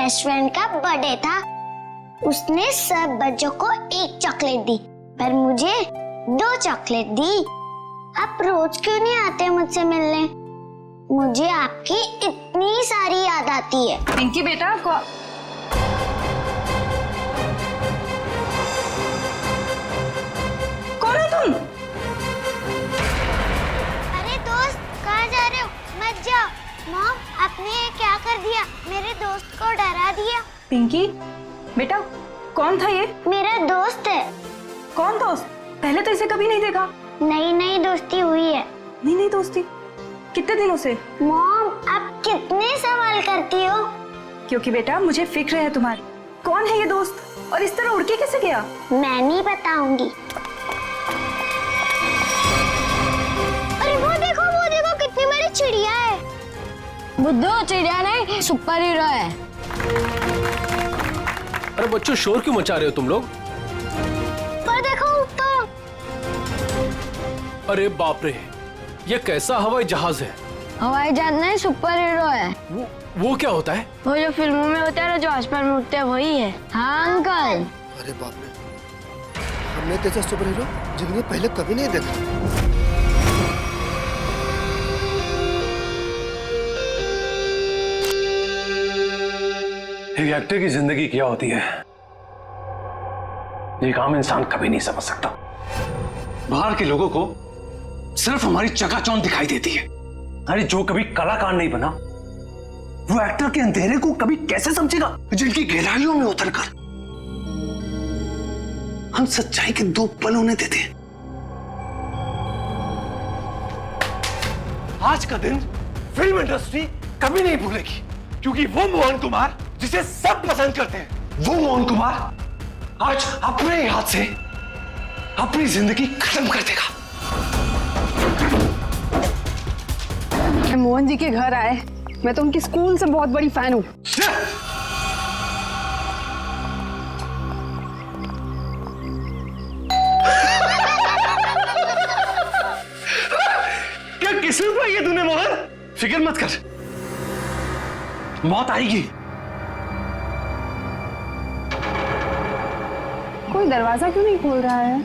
Best friend का birthday था। उसने सब बच्चों को एक चॉकलेट दी, पर मुझे 2 चॉकलेट दी। आप रोज क्यों नहीं आते मुझसे मिलने? मुझे आपकी इतनी सारी याद आती है। पिंकी बेटा, कौन हो तुम? अरे दोस्त, कहाँ जा रहे हो? मत जाओ। मॉम, आपने ये क्या कर दिया? मेरे दोस्त को डरा दिया। पिंकी बेटा, कौन था ये? मेरा दोस्त है। कौन दोस्त? पहले तो इसे कभी नहीं देखा। नई नई दोस्ती हुई है। नहीं दोस्ती? कितने दिनों से? मॉम, आप कितने सवाल करती हो? क्योंकि बेटा मुझे फिक्र है तुम्हारी। कौन है ये दोस्त और इस तरह उड़ के कैसे गया? मैं नहीं बताऊंगी। अरे वो देखो कितनी बड़ी चिड़िया है। बुद्धू, चिड़िया नहीं, सुपर हीरो है। अरे बच्चों, शोर क्यों मचा रहे हो तुम लोग? पर देखो ऊपर। अरे बाप रे, ये कैसा हवाई जहाज है? हवाई जहाज नहीं, सुपर हीरो है। वो क्या होता है? वो जो फिल्मों में होता है ना, जो आसमान में उड़ते हैं, वही है। हाँ अंकल। अरे बाप रे, हमने जैसा सुपर हीरो जिंदगी में पहले कभी नहीं देखा। एक एक्टर की जिंदगी क्या होती है, एक आम इंसान कभी नहीं समझ सकता। बाहर के लोगों को सिर्फ हमारी चकाचौंध दिखाई देती है। अरे जो कभी कलाकार नहीं बना, वो एक्टर के अंधेरे को कभी कैसे समझेगा? जिनकी गहराइयों में उतरकर हम सच्चाई के 2 पल उन्हें देते हैं। आज का दिन फिल्म इंडस्ट्री कभी नहीं भूलेगी, क्योंकि वो मोहन कुमार जिसे सब पसंद करते हैं, वो मोहन कुमार आज अपने हाथ से अपनी जिंदगी खत्म कर देगा। मोहन जी के घर आए, मैं तो उनकी स्कूल से बहुत बड़ी फैन हूँ। क्या किस्मत पाई है तूने मोहन? फिक्र मत कर, मौत आएगी। कोई दरवाजा क्यों नहीं खोल रहा है?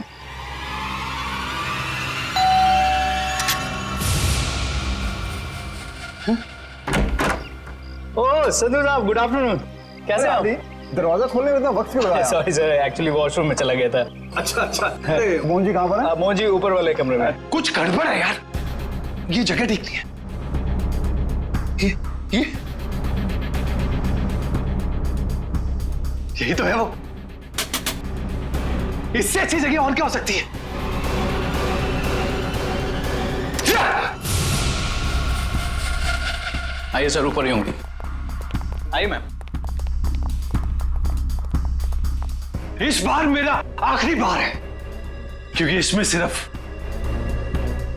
ओह संधू साहब, गुड आफ्टरनून। कैसे आप? दरवाजा खोलने में इतना वक्त क्यों लगाया? सॉरी सर, एक्चुअली वॉशरूम में चला गया था। अच्छा। अरे मोहन जी कहाँ पर है? मोहन जी ऊपर वाले कमरे में। कुछ गड़बड़ है यार, ये जगह ठीक नहीं है। ये यही तो है वो। इससे अच्छी जगह और क्या हो सकती है? आइए सर, ऊपर ही होंगे। आइए मैम। इस बार मेरा आखिरी बार है, क्योंकि इसमें सिर्फ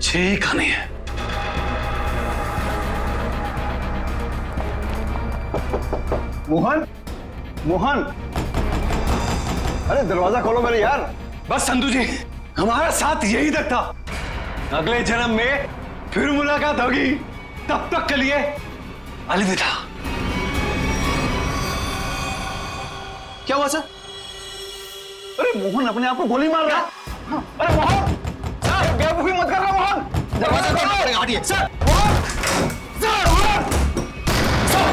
6 खाने हैं। मोहन, मोहन, अरे दरवाजा खोलो मेरे यार। बस संधू जी, हमारा साथ यही तक था। अगले जन्म में फिर मुलाकात होगी, तब तक के लिए अलविदा। क्या हुआ सर? अरे मोहन अपने आप को गोली मार रहा है। अरे मोहन, सर बेवकूफी मत करना मोहन। दरवाजा खोलो। हटिए sir. Mohan, sir, Mohan, sir,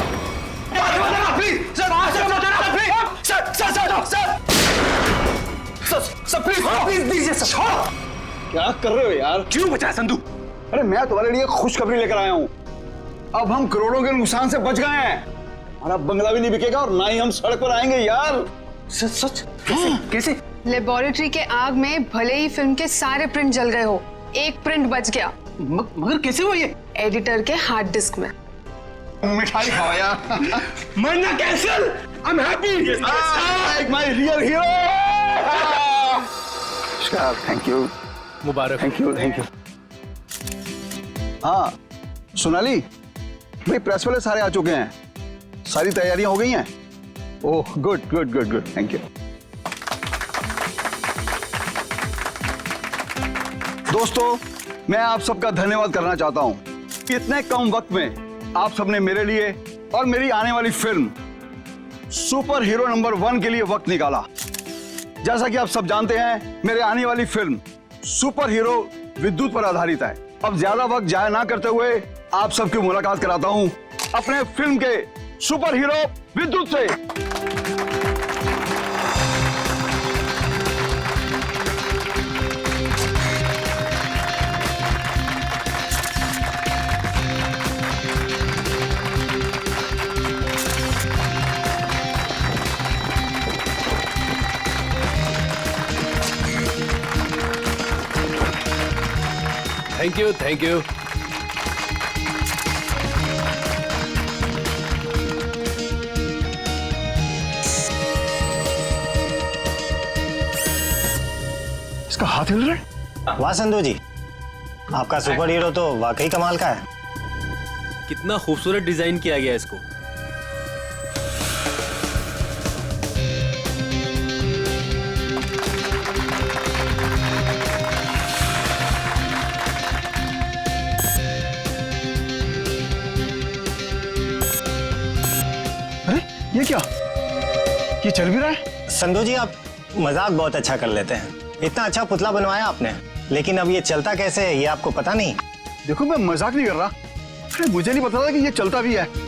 please sir, sir please दीजिए सर। क्या कर रहे हो यार? क्यों बचा संधू? अरे मैं तुम्हारे लिए खुशखबरी लेकर आया हूँ। अब हम करोड़ों के नुकसान से बच गए हैं। हमारा बंगला भी नहीं बिकेगा और ना ही हम सड़क पर आएंगे यार। सच? कैसे? लेबोरेटरी के आग में भले ही फिल्म के सारे प्रिंट जल गए हो, एक प्रिंट बच गया। मगर कैसे हुआ ये? एडिटर के हार्ड डिस्क में। मिठाई खाओ यार। मरना cancel. I am happy. My real hero. Thank you. Mubarak. Thank you, thank you. हाँ सोनाली भाई, प्रेस वाले सारे आ चुके हैं, सारी तैयारियां हो गई हैं। Oh good good good good, thank you. दोस्तों, मैं आप सबका धन्यवाद करना चाहता हूं कि इतने कम वक्त में आप सबने मेरे लिए और मेरी आने वाली फिल्म सुपर हीरो नंबर 1 के लिए वक्त निकाला। जैसा कि आप सब जानते हैं, मेरे आने वाली फिल्म सुपर हीरो विद्युत पर आधारित है। अब ज्यादा वक्त जाया ना करते हुए आप सबकी मुलाकात कराता हूं अपने फिल्म के सुपर हीरो विद्युत से। Thank you, thank you. इसका हाथ हिल रहा है। वाह संधू जी, आपका सुपर हीरो तो वाकई कमाल का है। कितना खूबसूरत डिजाइन किया गया इसको। अरे ये क्या, ये चल भी रहा है? संधू जी, आप मजाक बहुत अच्छा कर लेते हैं। इतना अच्छा पुतला बनवाया आपने, लेकिन अब ये चलता कैसे है ये आपको पता नहीं। देखो, मैं मजाक नहीं कर रहा। अरे मुझे नहीं पता था कि ये चलता भी है।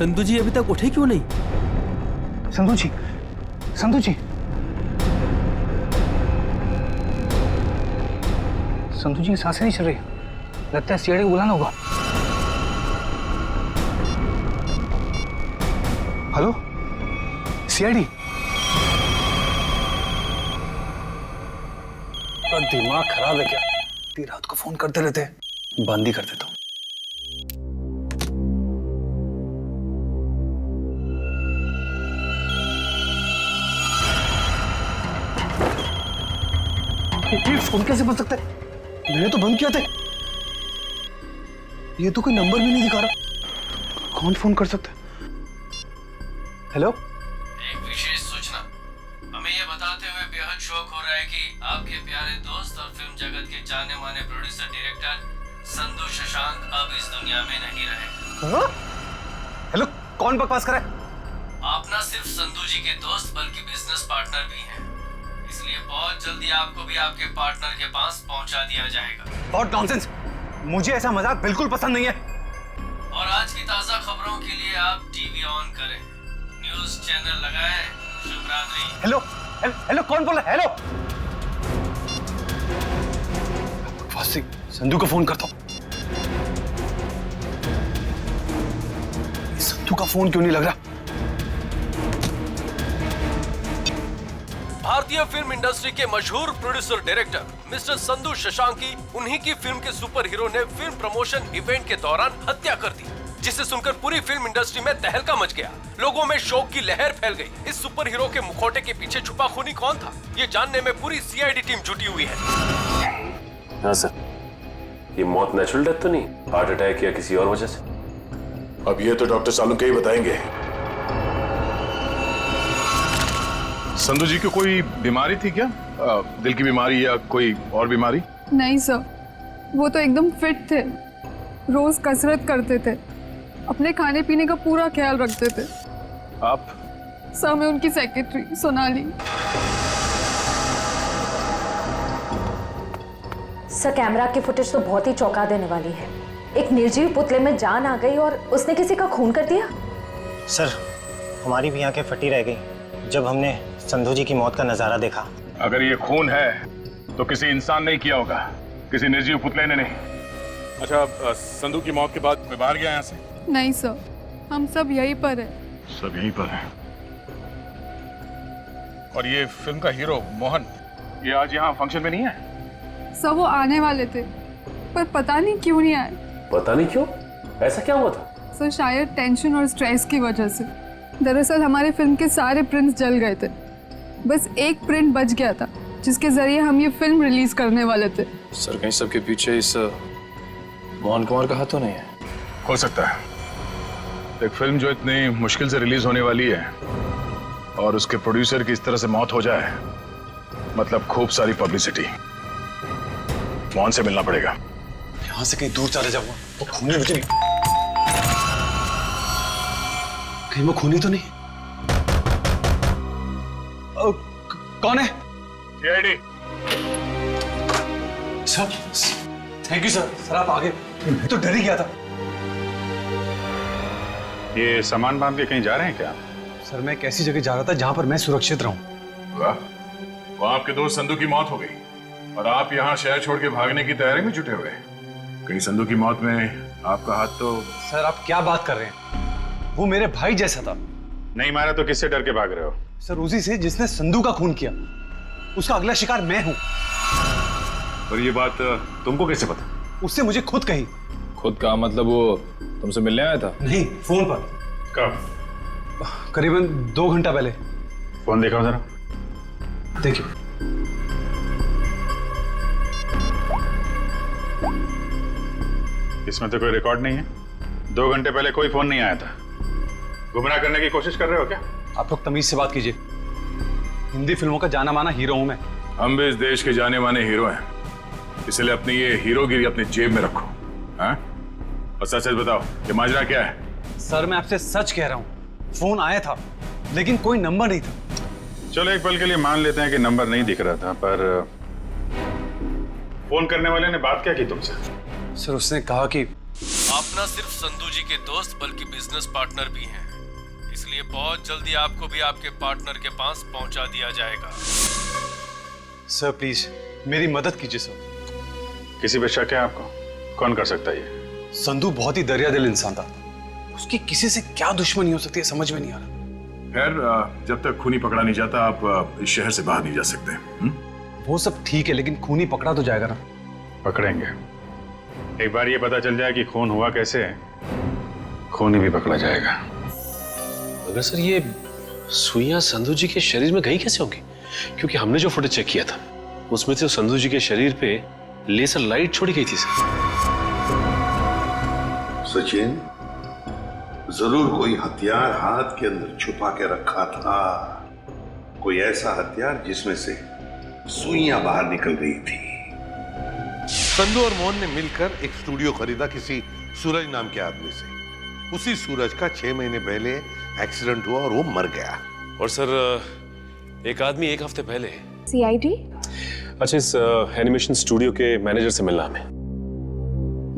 संधू जी अभी तक उठे क्यों नहीं? संधू जी, संधू जी, संधू जी की सांसें नहीं चल रही। लगता है सीआईडी को बुलाना होगा। Hello CID. दिमाग खराब है क्या? इतनी रात को फोन करते रहते हैं। बंद ही कर देता हूँ। ये फोन कैसे बन सकता है? मैंने तो बंद किया था। ये तो कोई नंबर भी नहीं दिखा रहा। कौन फोन कर सकता है? हेलो, एक विशेष सूचना। हमें यह बताते हुए बेहद शौक हो रहा है कि आपके प्यारे दोस्त और फिल्म जगत के जाने माने प्रोड्यूसर डायरेक्टर संधू शशांक अब इस दुनिया में नहीं रहे। हेलो, कौन बकवास कर रहा है? आप न सिर्फ संधू जी के दोस्त बल्कि बिजनेस पार्टनर भी हैं। इसलिए बहुत जल्दी आपको भी आपके पार्टनर के पास पहुंचा दिया जाएगा। बहुत नॉनसेंस। मुझे ऐसा मजाक बिल्कुल पसंद नहीं है। और आज की ताजा खबरों के लिए आप टीवी ऑन करें, न्यूज चैनल लगाएं। शुभ रात्रि। हेलो, हेलो, कौन बोल रहा है? हेलो, संधू को फोन करता हूँ। संधू का फोन क्यों नहीं लग रहा? भारतीय फिल्म इंडस्ट्री के मशहूर प्रोड्यूसर डायरेक्टर मिस्टर संधू शशांकी, उन्हीं की फिल्म के सुपर हीरो ने फिल्म प्रमोशन इवेंट के दौरान हत्या कर दी, जिसे सुनकर पूरी फिल्म इंडस्ट्री में तहलका मच गया। लोगों में शोक की लहर फैल गई। इस सुपर हीरो के मुखौटे के पीछे छुपा खूनी कौन था, ये जानने में पूरी सीआईडी टीम जुटी हुई है। हाँ सर, ये मौत नेचुरल डेथ तो नहीं, हार्ट अटैक या किसी और वजह से? अब ये तो डॉक्टर सालुंके ही बताएंगे। संधू जी को कोई बीमारी थी क्या? दिल की बीमारी या कोई और बीमारी? नहीं सर, वो तो एकदम फिट थे, रोज कसरत करते थे, अपने खाने पीने का पूरा ख्याल रखते थे। आप? सर, मैं उनकी सेक्रेटरी सोनाली। सर, कैमरा की फुटेज तो बहुत ही चौंका देने वाली है। एक निर्जीव पुतले में जान आ गई और उसने किसी का खून कर दिया। सर, हमारी भी आंखें फटी रह गई जब हमने संधू जी की मौत का नजारा देखा। अगर ये खून है तो किसी इंसान ने किया होगा, किसी निर्जीव पुतले ने नहीं। अच्छा, संधू की मौत के बाद मैं बाहर गया यहाँ से? नहीं सर, हम सब यहीं पर हैं। सब यहीं पर हैं। और ये फिल्म का हीरो मोहन, ये आज यहाँ फंक्शन में नहीं है? सब वो आने वाले थे, पर पता नहीं क्यों नहीं आए। पता नहीं क्यों? ऐसा क्या हुआ था? सर शायद टेंशन और स्ट्रेस की वजह से। दरअसल हमारे फिल्म के सारे प्रिंट्स जल गए थे, बस एक प्रिंट बच गया था जिसके जरिए हम ये फिल्म रिलीज करने वाले थे। सर कहीं सबके पीछे इस मोहन कुमार का हाथ तो नहीं है? हो सकता है। एक फिल्म जो इतनी मुश्किल से रिलीज होने वाली है और उसके प्रोड्यूसर की इस तरह से मौत हो जाए, मतलब खूब सारी पब्लिसिटी। मोहन से मिलना पड़ेगा। यहाँ से कहीं दूर चले जाऊंगा वो खूनी मुझे नहीं, कहीं वो खूनी तो नहीं? कौन है? CID. Sir thank you sir. Sir आप आगे, मैं तो डर ही गया था। ये सामान बांध के कहीं जा रहे हैं क्या? सर मैं एक ऐसी जगह जा रहा था जहां पर मैं सुरक्षित रहूं। वाह, वो आपके दोस्त संधू की मौत हो गई और आप यहाँ शहर छोड़ के भागने की तैयारी में जुटे हुए। कहीं संधू की मौत में आपका हाथ तो? सर आप क्या बात कर रहे हैं? वो मेरे भाई जैसा था। नहीं मारा तो किससे डर के भाग रहे हो? सर उसी से जिसने संधू का खून किया। उसका अगला शिकार मैं हूं। और ये बात तुमको कैसे पता? उससे मुझे खुद कही। खुद का मतलब वो तुमसे मिलने आया था? नहीं, फोन पर। कब? करीबन 2 घंटा पहले। फोन दिखाओ जरा। देखिए। इसमें तो कोई रिकॉर्ड नहीं है। 2 घंटे पहले कोई फोन नहीं आया था। गुमराह करने की कोशिश कर रहे हो क्या? आप लोग तमीज से बात कीजिए। हिंदी फिल्मों का जाना माना हीरो हूं मैं। हम भी इस देश के जाने माने हीरो हैं, इसलिए अपनी ये हीरोगिरी अपनी जेब में रखो। हाँ? और सच सच बताओ, ये माजरा क्या है? सर मैं आपसे सच कह रहा हूं, फोन आया था लेकिन कोई नंबर नहीं था। चलो एक पल के लिए मान लेते हैं कि नंबर नहीं दिख रहा था, पर फोन करने वाले ने बात क्या की तुमसे? सर उसने कहा कि आप न सिर्फ संधू जी के दोस्त बल्कि बिजनेस पार्टनर भी हैं, इसलिए बहुत जल्दी आपको भी आपके पार्टनर के पास पहुंचा दिया जाएगा। सर प्लीज मेरी मदद कीजिए सर। किसी पे शक है आपको? कौन कर सकता है ये? संधू बहुत ही दरियादिल इंसान था। उसकी किसी से क्या दुश्मनी हो सकती है समझ में नहीं आ रहा। खैर जब तक खूनी पकड़ा नहीं जाता आप इस शहर से बाहर नहीं जा सकते। वो सब ठीक है लेकिन खूनी पकड़ा तो जाएगा ना? पकड़ेंगे। एक बार ये पता चल जाए कि खून हुआ कैसे, खूनी भी पकड़ा जाएगा। मगर सर ये सुइयां संधू जी के शरीर में गई कैसे होंगी? क्योंकि हमने जो फुटेज चेक किया था उसमें तो संधू जी के शरीर पे लेजर लाइट छोड़ी गई थी। सचिन, जरूर कोई हथियार हाथ के अंदर छुपा के रखा था। कोई ऐसा हथियार जिसमें से सुइयां बाहर निकल गई थी। संधू और मोहन ने मिलकर एक स्टूडियो खरीदा किसी सूरज नाम के आदमी से। उसी सूरज का 6 महीने पहले एक्सीडेंट हुआ और वो मर गया। और सर एक आदमी 1 हफ्ते पहले सीआईडी? अच्छा, इस एनिमेशन स्टूडियो के मैनेजर से मिलना हमें।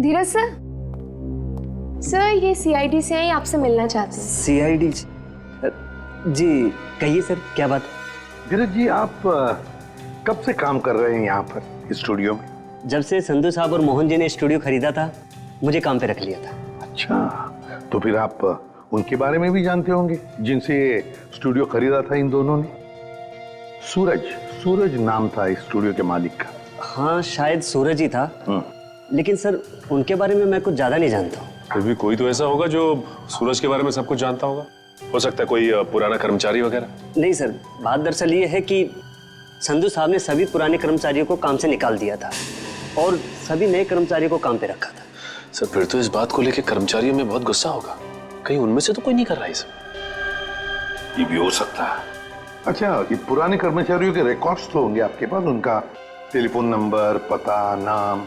धीरज सर, सर ये सीआईडी से हैं, आपसे मिलना चाहते हैं। सीआईडी जी, कहिए सर क्या बात? धीरज जी, आप कब से काम कर रहे हैं यहाँ पर स्टूडियो में? जब से संधू साहब और मोहन जी ने स्टूडियो खरीदा था मुझे काम पे रख लिया था। अच्छा, तो फिर आप उनके बारे में भी जानते होंगे जिनसे स्टूडियो खरीदा था इन दोनों ने? सूरज नाम था इस स्टूडियो के मालिक का। हाँ शायद सूरज ही था, लेकिन सर उनके बारे में मैं कुछ ज्यादा नहीं जानता हूँ। फिर भी कोई तो ऐसा होगा जो सूरज के बारे में सब कुछ जानता होगा। हो सकता है कोई पुराना कर्मचारी वगैरह। नहीं सर, बात दरअसल ये है कि संधू साहब ने सभी पुराने कर्मचारियों को काम से निकाल दिया था और सभी नए कर्मचारियों को काम पे रखा था। सर फिर तो इस बात को लेकर कर्मचारियों में बहुत गुस्सा होगा। कहीं उनमें से तो कोई नहीं कर रहा है सब। ये भी हो सकता है। अच्छा, ये पुराने कर्मचारियों के रिकॉर्ड्स तो होंगे आपके पास, उनका टेलीफोन नंबर, पता, नाम?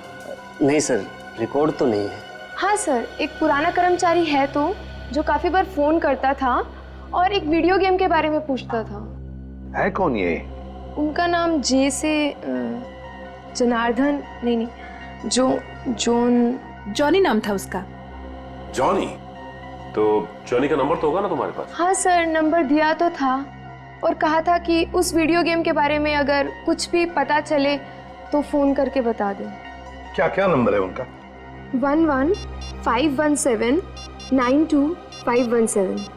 नहीं सर, रिकॉर्ड तो नहीं है। हाँ सर, एक पुराना कर्मचारी है तो जो काफी बार फोन करता था और एक वीडियो गेम के बारे में पूछता था। है कौन ये? उनका नाम जे से जनार्दन, नहीं जॉनी नाम था उसका। जॉनी? तो जॉनी का नंबर तो होगा ना तुम्हारे पास? हाँ सर, नंबर दिया तो था और कहा था कि उस वीडियो गेम के बारे में अगर कुछ भी पता चले तो फोन करके बता दें। क्या क्या नंबर है उनका? 11-517-92-517।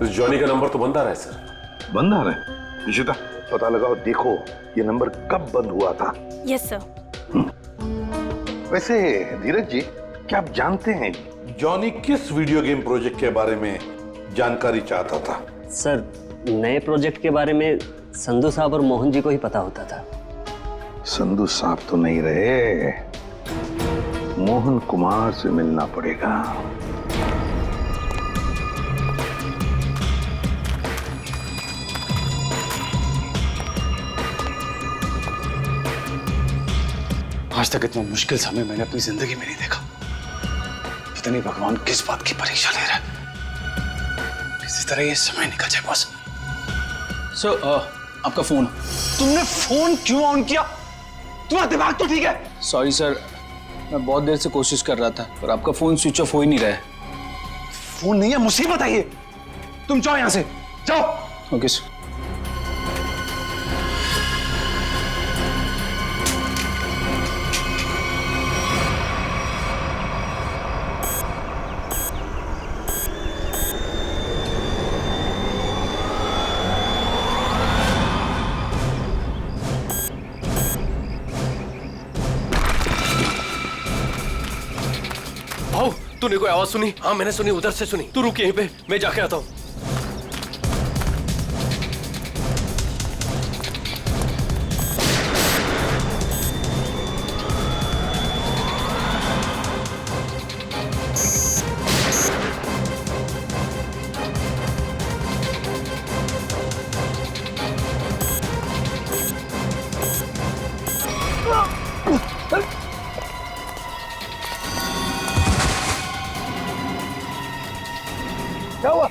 इस जॉनी का नंबर तो बंद आ रहा है सर। बंद आ रहा है? निशिता पता लगाओ, देखो ये नंबर कब बंद हुआ था। Yes sir. वैसे धीरज जी, क्या आप जानते हैं जॉनी किस वीडियो गेम प्रोजेक्ट के बारे में जानकारी चाहता था? सर, नए प्रोजेक्ट के बारे में संधू साहब और मोहन जी को ही पता होता था। संधू साहब तो नहीं रहे, मोहन कुमार से मिलना पड़ेगा। आज तक इतना मुश्किल समय मैंने अपनी जिंदगी में नहीं देखा। पता नहीं भगवान किस बात की परीक्षा ले रहा है। किसी तरह ये समय निकल जाए बस। सर, आपका फोन। तुमने फोन क्यों ऑन किया? तुम्हारा दिमाग तो ठीक है? सॉरी सर, मैं बहुत देर से कोशिश कर रहा था पर आपका फोन स्विच ऑफ हो ही नहीं रहा है। फोन नहीं है, मुसीबत है ये। तुम जाओ यहां से, जाओ। Okay sir. तूने कोई आवाज सुनी? हाँ मैंने सुनी, उधर से सुनी। तू रुक यहीं पे, मैं जाके आता हूँ। क्या हुआ?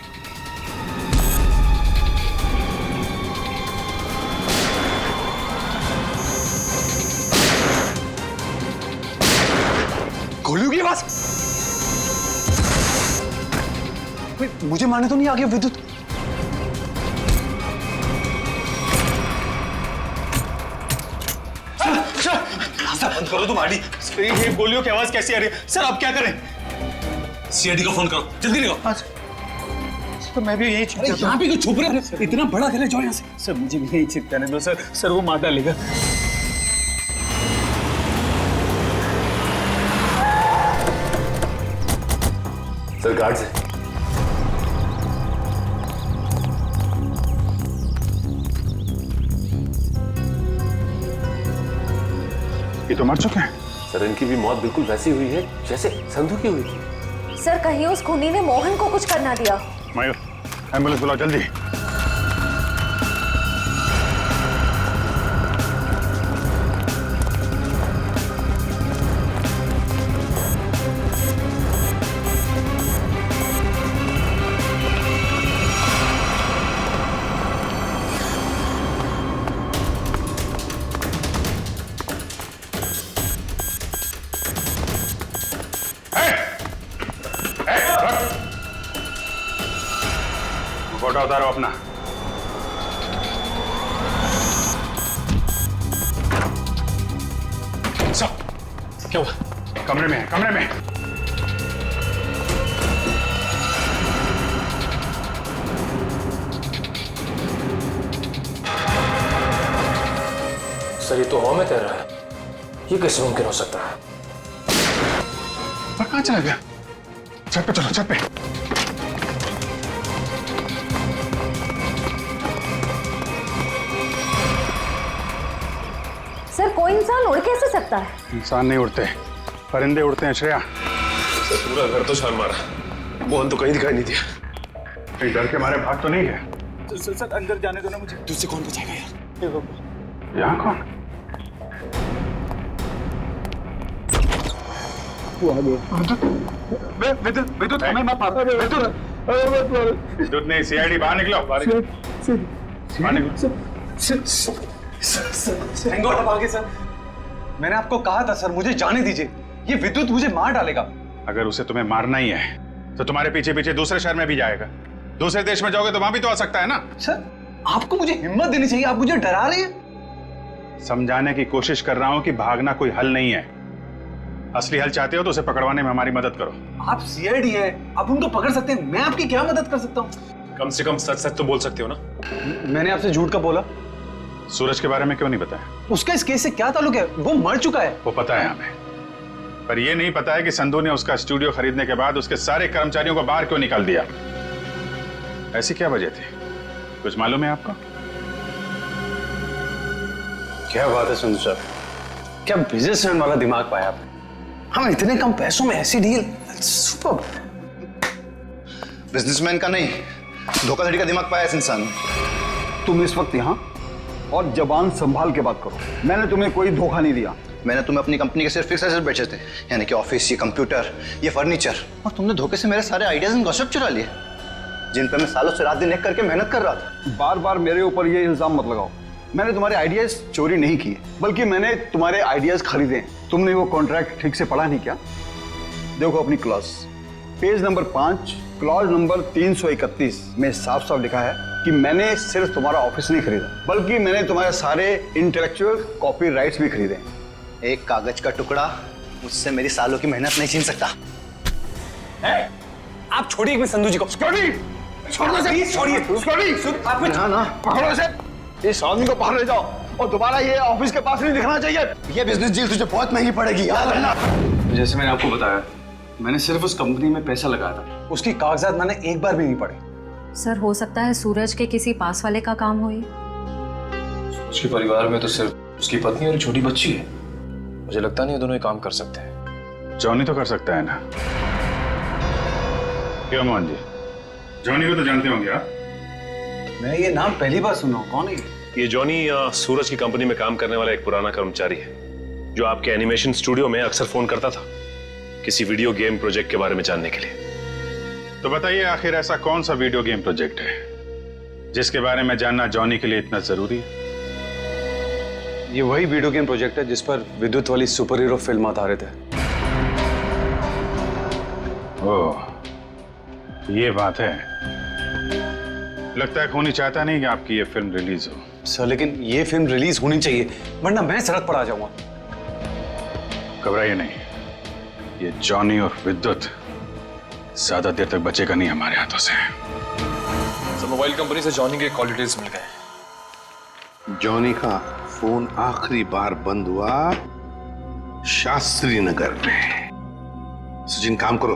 गोलियों की आवाज। मुझे मारने तो नहीं आ गया विद्युत? सर बंद करो तुम आड़ी। ये गोलियों की आवाज कैसी आ रही है? सर आप क्या करें? सीआईडी को फोन करो, जल्दी निकलो। तो मैं भी यही छिप यहाँ पे क्यों छुप रहे? इतना बड़ा घर है, जाओ यहाँ से। सर मुझे भी यही छिपकाने दो सर। सर वो मार डालेगा। सर गार्ड से। ये तो मर चुके हैं। सर इनकी भी मौत बिल्कुल वैसी हुई है जैसे संधू की हुई थी। सर, कहीं उस खूनी ने मोहन को कुछ करना दिया। मयूर, एम्बुलेंस बुलाओ जल्दी। फोटो उतारो अपना। सब क्या हुआ? कमरे में है, कमरे में। सर ये तो हवा में तैर रहा है, ये कैसे मुमकिन हो सकता है? पर कहाँ चला गया? छत पे चलो, छत पे। सर, कोई इंसान उड़ कैसे सकता है? इंसान नहीं उड़ते, परिंदे उड़ते हैं श्रेया। सर पूरा घर तो छान मारा, मोहन तो कहीं दिखाई नहीं दिया। कहीं डर के मारे भाग तो नहीं है? सर अंदर जाने दो ना मुझे। तुझसे कौन बचाएगा यार? यहाँ कौन? विद्युत हमें मत मारो। विद्युत नहीं, सीआईडी बाहर निकलो। बाहर निकलो। थैंक गॉड आप आ गए सर। मैंने आपको कहा था सर, मुझे जाने दीजिए। ये विद्युत मुझे मार डालेगा। अगर उसे तुम्हें मारना ही है तो तुम्हारे पीछे पीछे दूसरे शहर में भी जाएगा। दूसरे देश में जाओगे तो वहां भी तो आ सकता है ना। सर आपको मुझे हिम्मत देनी चाहिए, आप मुझे डरा रहे हैं। समझाने की कोशिश कर रहा हूं कि भागना कोई हल नहीं है। असली हल चाहते हो तो उसे पकड़वाने में हमारी मदद करो। आप सीआईडी हैं, आप उनको पकड़ सकते हैं, मैं आपकी क्या मदद कर सकता हूँ? कम से कम सच सच तो बोल सकते हो ना। मैंने आपसे झूठ का बोला? सूरज के बारे में क्यों नहीं बताया? उसका इस केस से क्या ताल्लुक है? वो मर चुका है। वो पता है हमें, पर यह नहीं पता है कि संधू ने उसका स्टूडियो खरीदने के बाद उसके सारे कर्मचारियों को बाहर क्यों निकाल दिया। ऐसी क्या वजह थी, कुछ मालूम है आपको? क्या बात है संधू साहब, क्या बिजनेसमैन वाला दिमाग पाया आपने। हम इतने कम पैसों में ऐसी डील, सुपर। बिजनेसमैन का नहीं, धोखाधड़ी का दिमाग पाया इस इंसान ने। तुम इस वक्त यहाँ और जबान संभाल के बात करो। मैंने तुम्हें कोई धोखा नहीं दिया। मैंने तुम्हें अपनी कंपनी के सिर्फ फिक्स एसेट बेचे थे, यानी कि ऑफिस, ये कंप्यूटर, ये फर्नीचर, और तुमने धोखे से मेरे सारे आइडियाज एंड गॉसिप चुरा लिए, जिन पर मैं सालों से रात दिन एक करके मेहनत कर रहा था। बार बार मेरे ऊपर ये इल्जाम मत लगाओ। मैंने तुम्हारे आइडियाज चोरी नहीं किए, बल्कि मैंने तुम्हारे आइडियाज खरीदे। तुमने वो कॉन्ट्रैक्ट ठीक से पढ़ा नहीं क्या? देखो अपनी clause, page number 5, clause number 331 में साफ साफ लिखा है कि मैंने सिर्फ तुम्हारा ऑफिस नहीं खरीदा, बल्कि मैंने तुम्हारे सारे इंटेलेक्चुअल कॉपीराइट्स भी खरीदे। एक कागज का टुकड़ा मुझसे मेरी सालों की मेहनत नहीं छीन सकता। आप छोड़िए एक संधू जी को। छोड़िए, पकड़ो इसे। इस आदमी को बाहर ले जाओ और दोबारा ये ऑफिस के पास नहीं दिखना चाहिए। ये बिजनेस डील तुझे बहुत महंगी पड़ेगी, याद रखना। जैसे मैंने आपको बताया, मैंने सिर्फ उस कंपनी में पैसा लगाया था, उसकी कागजात मैंने एक बार भी नहीं पढ़े। सर हो सकता है सूरज के किसी पास वाले का काम हो ये। उसके परिवार में तो सिर्फ उसकी पत्नी और छोटी बच्ची है। मुझे लगता नहीं ये दोनों ये काम कर सकते हैं। जॉनी तो कर सकता है ना? क्यों मोहन जी, जॉनी को तो जानते होंगे आप? मैं ये नाम पहली बार सुना हूं, कौन है ये जॉनी सूरज की कंपनी में काम करने वाला एक पुराना कर्मचारी है, जो आपके एनिमेशन स्टूडियो में अक्सर फोन करता था किसी वीडियो गेम प्रोजेक्ट के बारे में जानने के लिए। तो बताइए, आखिर ऐसा कौन सा वीडियो गेम प्रोजेक्ट है जिसके बारे में जानना जॉनी के लिए इतना जरूरी है? ये वही वीडियो गेम प्रोजेक्ट है जिस पर विद्युत वाली सुपर हीरो फिल्म आधारित है। ओह, ये बात है। लगता है खूनी चाहता नहीं कि आपकी ये फिल्म रिलीज हो। सर लेकिन ये फिल्म रिलीज होनी चाहिए, वरना मैं सड़क पर आ जाऊंगा। घबराइए नहीं, ये जॉनी और विद्युत ज्यादा देर तक बचेगा नहीं हमारे हाथों से। सर मोबाइल कंपनी से जॉनी के कॉल डिटेल्स मिल गए। जॉनी का फोन आखिरी बार बंद हुआ शास्त्री नगर में। सचिन, काम करो,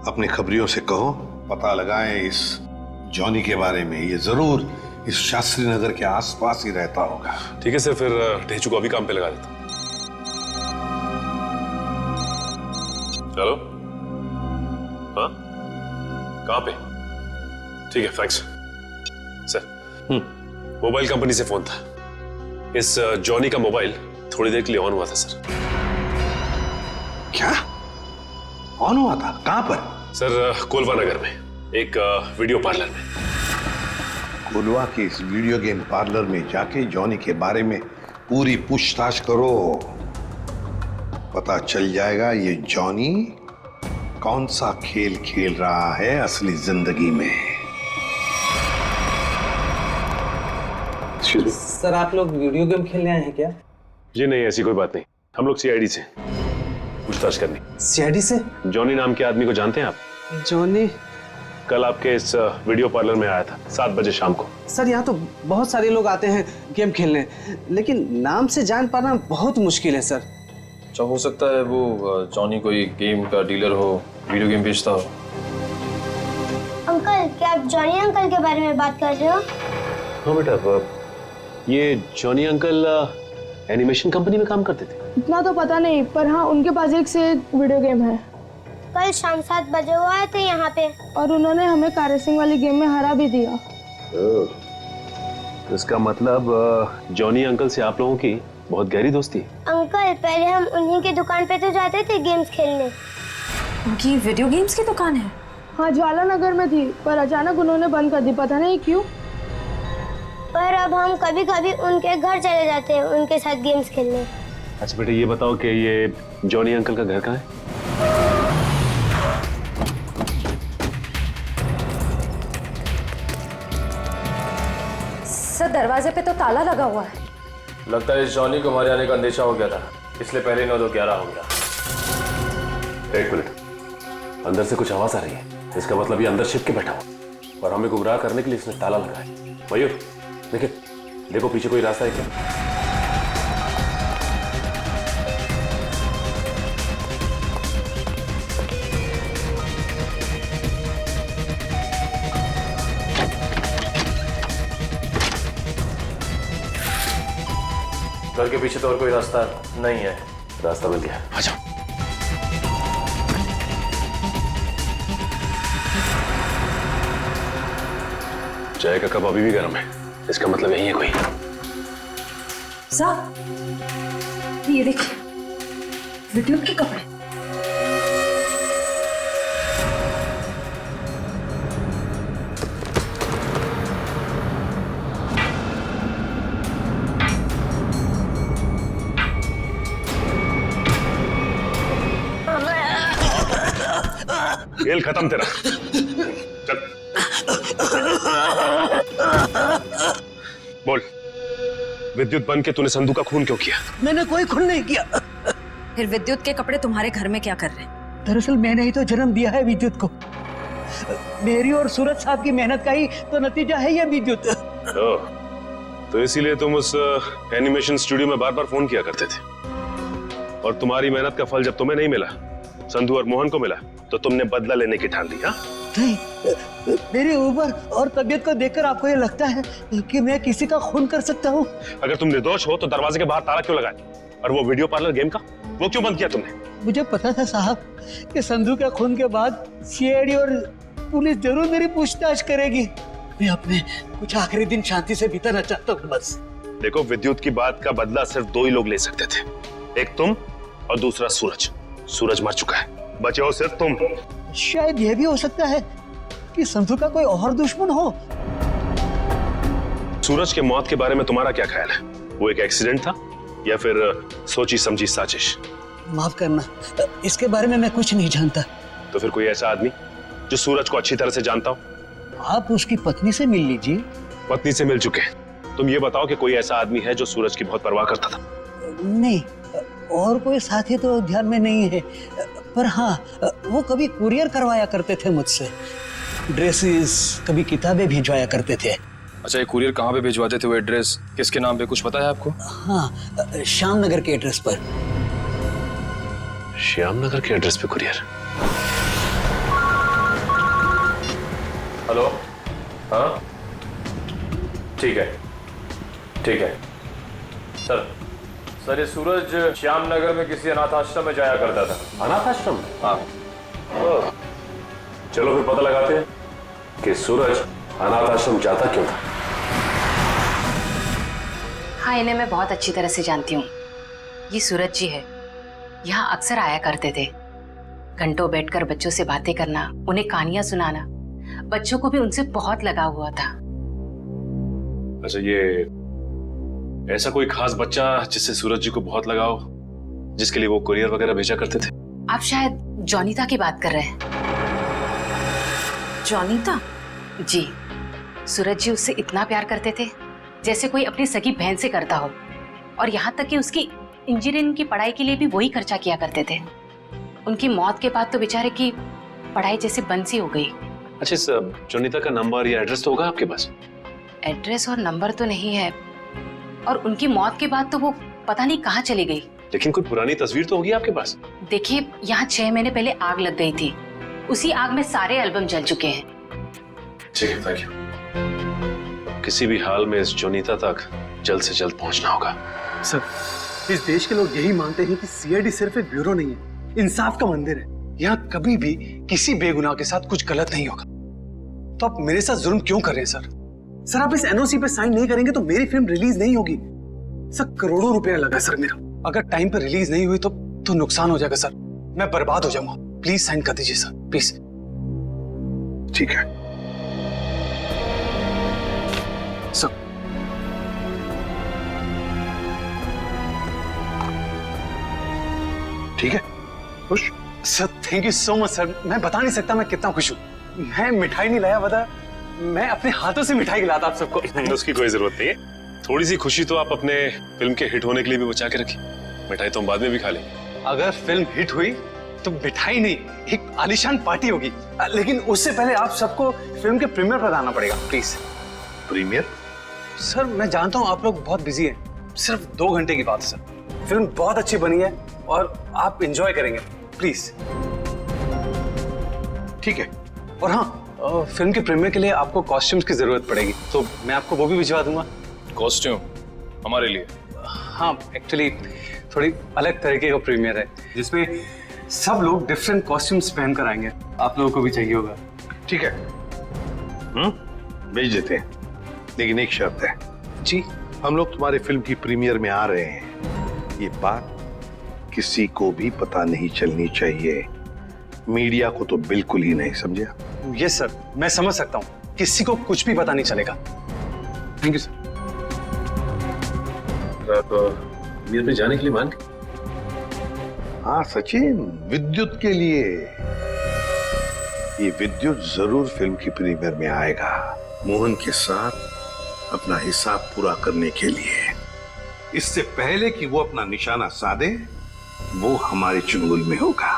अपने खबरियों से कहो पता लगाएं इस जॉनी के बारे में। ये जरूर इस शास्त्री नगर के आसपास ही रहता होगा। ठीक है सर, फिर ढेचू को अभी काम पे लगा देता हूं। हेलो, हाँ, कहाँ पे? ठीक है, थैंक्स सर। मोबाइल कंपनी से फोन था। इस जॉनी का मोबाइल थोड़ी देर के लिए ऑन हुआ था सर। क्या ऑन हुआ था? कहां पर? सर कोलवा नगर में एक वीडियो पार्लर में। कोलवा के इस वीडियो गेम पार्लर में जाके जॉनी के बारे में पूरी पूछताछ करो। पता चल जाएगा ये जॉनी कौन सा खेल खेल रहा है असली जिंदगी में। सर आप लोग वीडियो गेम खेलने आए हैं क्या? जी नहीं, ऐसी कोई बात नहीं। हम लोग सीआईडी से पूछताछ करनी। सीआईडी से? जॉनी नाम के आदमी को जानते हैं आप? जॉनी? कल आपके इस वीडियो पार्लर में आया था 7 बजे शाम को। सर यहाँ तो बहुत सारे लोग आते हैं गेम खेलने, लेकिन नाम से जान पाना बहुत मुश्किल है सर। अच्छा, हो सकता है वो जॉनी कोई गेम का डीलर हो, वीडियो गेम बेचता हो। अंकल, क्या आप जॉनी अंकल के बारे में बात कर रहे हो? हाँ बेटा, ये जॉनी अंकल एनिमेशन कंपनी में काम करते थे। इतना तो पता नहीं, पर हाँ उनके पास एक से एक वीडियो गेम है। कल शाम 7 बजे वो आए थे यहाँ पे और उन्होंने हमें कार रेसिंग वाली गेम में हरा भी दिया। इसका मतलब जॉनी अंकल से आप लोगों की बहुत गहरी दोस्ती है। अंकल, पहले हम उन्हीं की दुकान पे तो जाते थे गेम्स खेलने। उनकी वीडियो गेम्स की दुकान है? हाँ, ज्वाला नगर में थी, पर अचानक उन्होंने बंद कर दी, पता नहीं क्यों। पर अब हम कभी कभी उनके घर चले जाते हैं उनके साथ गेम्स खेलने। अच्छा बेटा, ये बताओ कि ये जॉनी अंकल का घर कहाँ है? सर दरवाजे पे तो ताला लगा हुआ है। लगता है इस जॉनी को हमारे आने का अंदेशा हो गया था, इसलिए पहले 9-2-11 हो गया। एक मिनट, अंदर से कुछ आवाज आ रही है। इसका मतलब ये अंदर छिप के बैठा हुआ और हमें गुमराह करने के लिए इसने ताला लगाया। मयूर देखो पीछे कोई रास्ता है क्या? घर के पीछे तो और कोई रास्ता नहीं है। रास्ता मिल गया, आ जाओ। चाय का कप अभी भी गर्म है, इसका मतलब यही है कोई। साहब ये देखिए, विद्युत के कपड़े। खेल खत्म तेरा। चल बोल, विद्युत बन के तूने संधू का खून क्यों किया? मैंने कोई खून नहीं किया। फिर विद्युत के कपड़े तुम्हारे घर में क्या कर रहे हैं? दरअसल मैंने ही तो जन्म दिया है विद्युत को। मेरी और सूरज साहब की मेहनत का ही तो नतीजा है ये विद्युत। तो इसीलिए तुम उस एनिमेशन स्टूडियो में बार बार फोन किया करते थे, और तुम्हारी मेहनत का फल जब तुम्हें नहीं मिला, संधू और मोहन को मिला, तो तुमने बदला लेने की ठान ली। हाँ, नहीं, मेरी उम्र और तबीयत को देखकर आपको ये लगता है कि मैं किसी का खून कर सकता हूँ? अगर तुम निर्दोष हो तो दरवाजे के बाहर ताला क्यों लगाया? और वो वीडियो पार्लर गेम का वो क्यों बंद किया तुमने? मुझे पता था साहब कि संधू के खून के बाद सीआईडी और पुलिस जरूर मेरी पूछताछ करेगी। मैं अपने कुछ आखिरी दिन शांति से बिताना चाहता हूँ बस। देखो, विद्युत की बात का बदला सिर्फ 2 ही लोग ले सकते थे, एक तुम और दूसरा सूरज। सूरज मर चुका है, बचे हो सिर्फ तुम। शायद यह भी हो सकता है कि संधू का कोई और दुश्मन हो। सूरज के मौत के बारे में तुम्हारा क्या ख्याल है? वो एक एक्सीडेंट था या फिर सोची समझी साजिश? माफ करना, इसके बारे में मैं कुछ नहीं जानता। तो फिर कोई ऐसा आदमी जो सूरज को अच्छी तरह से जानता हो? आप उसकी पत्नी से मिल लीजिए। पत्नी से मिल चुके हैं, तुम ये बताओ कि कोई ऐसा आदमी है जो सूरज की बहुत परवाह करता था? नहीं, और कोई साथी तो ध्यान में नहीं है, पर हाँ, वो कभी कुरियर करवाया करते थे मुझसे, ड्रेसेस, कभी किताबें भिजवाया करते थे। अच्छा, ये कुरियर कहाँ पे भिजवाते थे? वो एड्रेस किसके नाम पे, कुछ पता है आपको? हाँ, श्याम नगर के एड्रेस पर। श्याम नगर के एड्रेस पे कुरियर? हेलो, हाँ ठीक है सर, ये सूरज श्याम नगर में किसी अनाथ आश्रम में जाया करता था। अनाथ आश्रम? हाँ। चलो फिर पता लगाते हैं कि सूरज अनाथ आश्रम जाता क्यों था। हाँ, इन्हें मैं बहुत अच्छी तरह से जानती हूँ। ये सूरज जी है, यहाँ अक्सर आया करते थे। घंटों बैठकर बच्चों से बातें करना, उन्हें कहानियां सुनाना, बच्चों को भी उनसे बहुत लगाव हुआ था। अच्छा, ये ऐसा कोई खास बच्चा जिससे सूरज जी को बहुत लगाव, जिसके लिए वो कुरियर वगैरह भेजा करते थे? आप शायद जॉनीता की बात कर रहे हैं। जॉनीता? जी, सूरज जी उससे इतना प्यार करते थे जैसे कोई अपनी सगी बहन से करता हो, और यहाँ तक कि उसकी इंजीनियरिंग की पढ़ाई के लिए भी वही खर्चा किया करते थे। उनकी मौत के बाद तो बेचारे की पढ़ाई जैसे बंद सी हो गई। अच्छा, इस जॉनीता का नंबर या एड्रेस तो होगा आपके पास? एड्रेस और नंबर तो नहीं है, और उनकी मौत के बाद तो वो पता नहीं कहाँ चली गई। लेकिन कोई पुरानी तस्वीर तो होगी आपके पास? देखिए, यहाँ 6 महीने पहले आग लग गई थी, उसी आग में सारे एल्बम जल चुके हैं। ठीक है, थैंक यू। किसी भी हाल में इस जॉनीता तक जल्द से जल्द पहुंचना होगा। सर, इस देश के लोग यही मानते हैं कि सीआईडी सिर्फ एक ब्यूरो नहीं है, इंसाफ का मंदिर है। यहाँ कभी भी किसी बेगुनाह के साथ कुछ गलत नहीं होगा। तो आप मेरे साथ जुल्म क्यों कर रहे हैं सर? सर, आप इस एनओसी पे साइन नहीं करेंगे तो मेरी फिल्म रिलीज नहीं होगी। सर, करोड़ों रुपया लगा सर मेरा। अगर टाइम पे रिलीज नहीं हुई तो नुकसान हो जाएगा सर, मैं बर्बाद हो जाऊंगा। प्लीज साइन कर दीजिए सर, प्लीज। ठीक है सर। ठीक है, खुश? Sir, thank you so much sir. मैं बता नहीं सकता मैं कितना खुश हूँ। मैं मिठाई नहीं लाया, बता, मैं अपने हाथों से मिठाई खिलाता आप सबको। उसकी कोई जरूरत नहीं है, थोड़ी सी खुशी तो आप अपने फिल्म के हिट होने के लिए भी बचा के रखिए। मिठाई तो हम बाद में भी खा लेंगे। अगर फिल्म हिट हुई तो मिठाई नहीं, एक आलीशान पार्टी होगी। लेकिन उससे पहले आप सबको फिल्म के प्रीमियर पर आना पड़ेगा, प्लीज। प्रीमियर? सर मैं जानता हूँ आप लोग बहुत बिजी हैं, सिर्फ 2 घंटे की बात है सर। फिल्म बहुत अच्छी बनी है और आप एंजॉय करेंगे, प्लीज। ठीक है। और हाँ, फिल्म के प्रीमियर के लिए आपको कॉस्ट्यूम्स की जरूरत पड़ेगी, तो मैं आपको वो भी भिजवा दूंगा। कॉस्ट्यूम हमारे लिए? हाँ, एक्चुअली थोड़ी अलग तरीके का प्रीमियर है जिसमें सब लोग डिफरेंट कॉस्ट्यूम्स पहन कर आएंगे। आप लोगों को भी चाहिए होगा। ठीक है, भेज देते हैं, लेकिन एक शर्त है। जी? हम लोग तुम्हारे फिल्म की प्रीमियर में आ रहे हैं, ये बात किसी को भी पता नहीं चलनी चाहिए, मीडिया को तो बिल्कुल ही नहीं, समझे? यस सर, मैं समझ सकता हूँ, किसी को कुछ भी पता नहीं चलेगा। Thank you sir. आप प्रीमियर पे जाने के लिए मान गए? हाँ सचिन, विद्युत के लिए। ये विद्युत जरूर फिल्म की प्रीमियर में आएगा, मोहन के साथ अपना हिसाब पूरा करने के लिए। इससे पहले कि वो अपना निशाना साधे, वो हमारे चुंगल में होगा।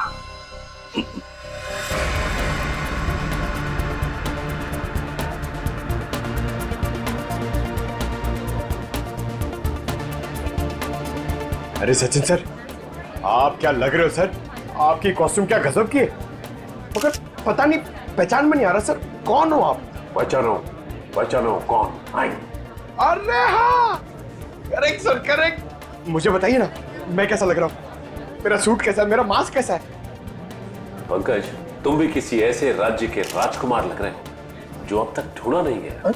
अरे सचिन सर, आप क्या लग रहे हो सर? आपकी कॉस्ट्यूम क्या गजब की है, मगर पता नहीं, पहचान में नहीं आ रहा सर, कौन हो आप? बचानो कौन? अरे हाँ, करेक्ट सर, करेक्ट। मुझे बताइए ना, मैं कैसा लग रहा हूँ? मेरा सूट कैसा है, मेरा मास्क कैसा है? पंकज, तुम भी किसी ऐसे राज्य के राजकुमार लग रहे हो जो अब तक ढूंढा नहीं गया।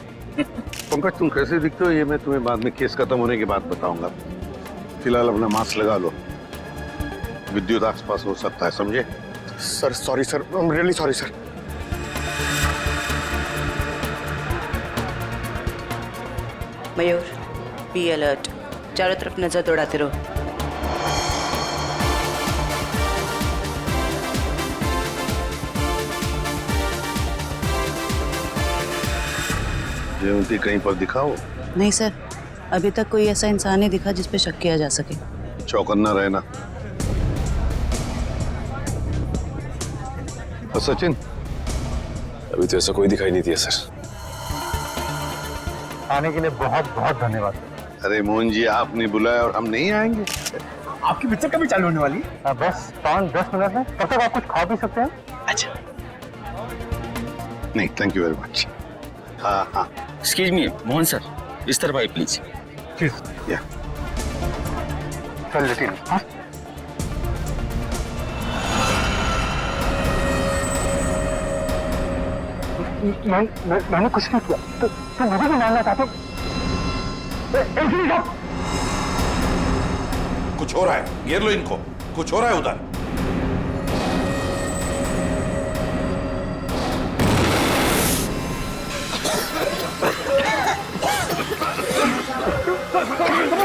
पंकज, तुम कैसे दिखते हो ये मैं तुम्हें बाद में केस खत्म होने के बाद बताऊंगा। फिलहाल अपना मास्क लगा लो, विद्युत आसपास हो सकता है, समझे? Sir sorry sir, I am really sorry sir. Mayur, be alert, चारों तरफ नजर दौड़ाते रहो। जयवंती कहीं पर दिखाओ। नहीं सर, अभी तक कोई ऐसा इंसान नहीं दिखा जिस पे शक किया जा सके। चौकन्ना रहना। और सचिन? अभी तो ऐसा कोई दिखाई नहीं दिया सर। आने के लिए बहुत बहुत धन्यवाद। अरे मोहन जी, आपने बुलाया और हम नहीं आएंगे? आपकी पिक्चर कभी चालू होने वाली है? बस 5-10 मिनट में, तब तक आप कुछ खा भी सकते हैं। अच्छा, नहीं थैंक यू वेरी मच। हाँ हाँ, एक्सक्यूज मी मोहन सर, इस तरफ आइए प्लीज। या चल लेकिन हाँ? मैंने कुछ नहीं किया, तो मुझे भी मानना चाहते हो? कुछ हो रहा है, घेर लो इनको, कुछ हो रहा है उधर।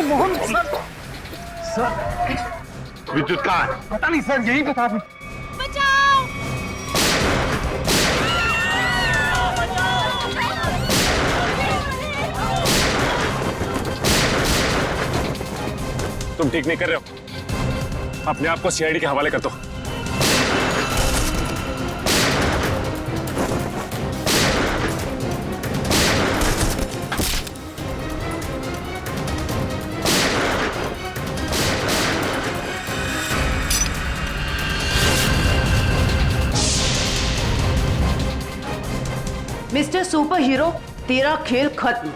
मोहन सर, विद्युत कहाँ है? पता नहीं सर, यही बता दूं। तुम ठीक नहीं कर रहे हो, अपने आप को सीआईडी के हवाले कर दो। मिस्टर सुपर हीरो, तेरा खेल खत्म।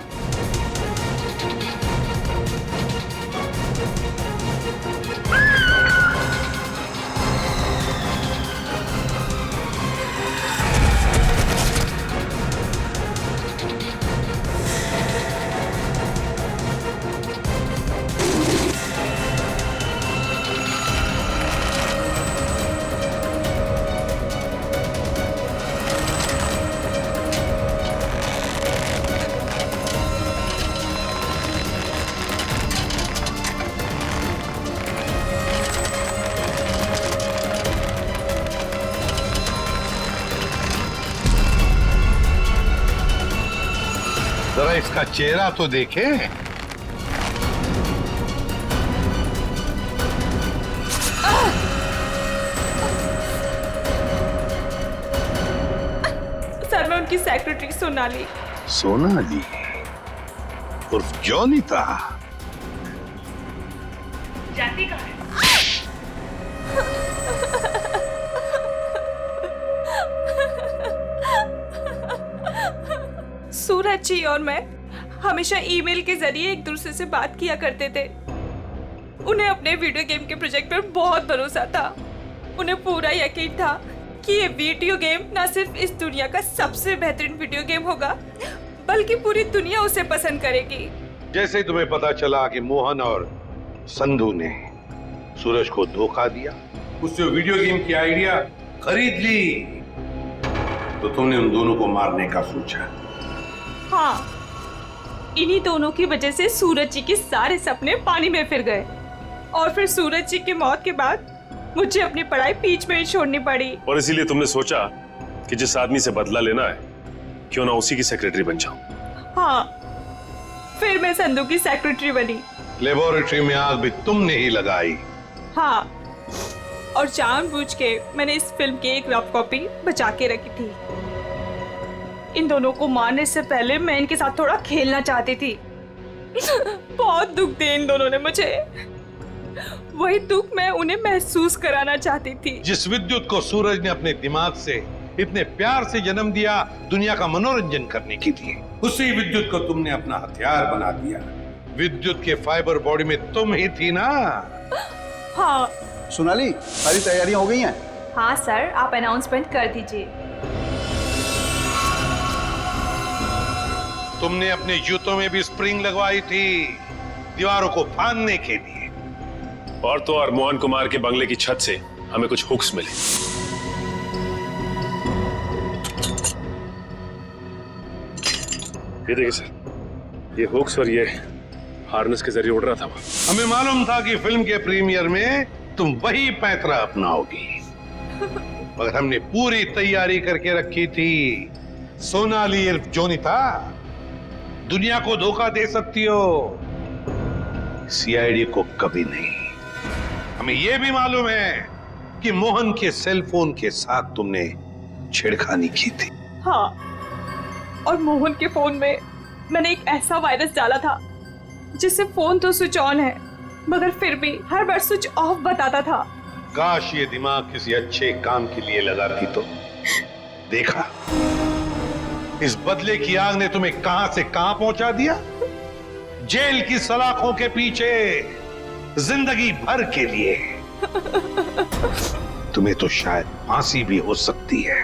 जरा इसका चेहरा तो देखें। उनकी सेक्रेटरी सोनाली। सोनाली उर्फ जॉनिता। जाती कहाँ है? सूरज जी और मैं हमेशा ईमेल के जरिए एक दूसरे से बात किया करते थे। उन्हें अपने वीडियो गेम के प्रोजेक्ट पर बहुत भरोसा था। उन्हें पूरा यकीन था कि ये वीडियो गेम न सिर्फ इस दुनिया का सबसे बेहतरीन वीडियो गेम होगा, बल्कि पूरी दुनिया उसे पसंद करेगी। जैसे तुम्हें पता चला कि मोहन और संधू ने सूरज को धोखा दिया, उससे वीडियो गेम की आइडिया खरीद ली, तो तुमने उन दोनों को मारने का सोचा। हाँ, इन्हीं दोनों की वजह से सूरज जी के सारे सपने पानी में फिर गए और फिर सूरज जी की मौत के बाद मुझे अपनी पढ़ाई बीच में ही छोड़नी पड़ी। और इसीलिए तुमने सोचा कि जिस आदमी से बदला लेना है क्यों ना उसी की सेक्रेटरी बन जाओ। हाँ, फिर मैं संधू की सेक्रेटरी बनी। लेबोरेटरी में आग भी तुमने ही लगाई। हाँ, और जानबूझ के मैंने इस फिल्म की एक रफ कॉपी बचा के रखी थी। इन दोनों को मारने से पहले मैं इनके साथ थोड़ा खेलना चाहती थी। बहुत दुख दिए इन दोनों ने मुझे। वही दुख मैं उन्हें महसूस कराना चाहती थी। जिस विद्युत को सूरज ने अपने दिमाग से इतने प्यार से जन्म दिया दुनिया का मनोरंजन करने के लिए, उसी विद्युत को तुमने अपना हथियार बना दिया। विद्युत के फाइबर बॉडी में तुम ही थी ना? हाँ। सोनाली, सारी तैयारियां हो गई हैं? हाँ सर, आप अनाउंसमेंट कर दीजिए। तुमने अपने जूतों में भी स्प्रिंग लगवाई थी दीवारों को फाड़ने के लिए। और तो और मोहन कुमार के बंगले की छत से हमें कुछ हुक्स मिले। ये देखिए सर, ये हुक्स और ये हार्नेस के जरिए उड़ रहा था। हमें मालूम था कि फिल्म के प्रीमियर में तुम वही पैतरा अपनाओगी, मगर हमने पूरी तैयारी करके रखी थी। सोनाली उर्फ जोनिता, दुनिया को धोखा दे सकती हो, सीआईडी को कभी नहीं। हमें यह भी मालूम है कि मोहन के सेल फोन के साथ तुमने छेड़खानी की थी। हाँ, और मोहन के फोन में मैंने एक ऐसा वायरस डाला था जिससे फोन तो स्विच ऑन है मगर फिर भी हर बार स्विच ऑफ बताता था। काश ये दिमाग किसी अच्छे काम के लिए लगा रही तो। देखा, इस बदले की आग ने तुम्हें कहां से कहां पहुंचा दिया। जेल की सलाखों के पीछे जिंदगी भर के लिए। तुम्हें तो शायद फांसी भी हो सकती है।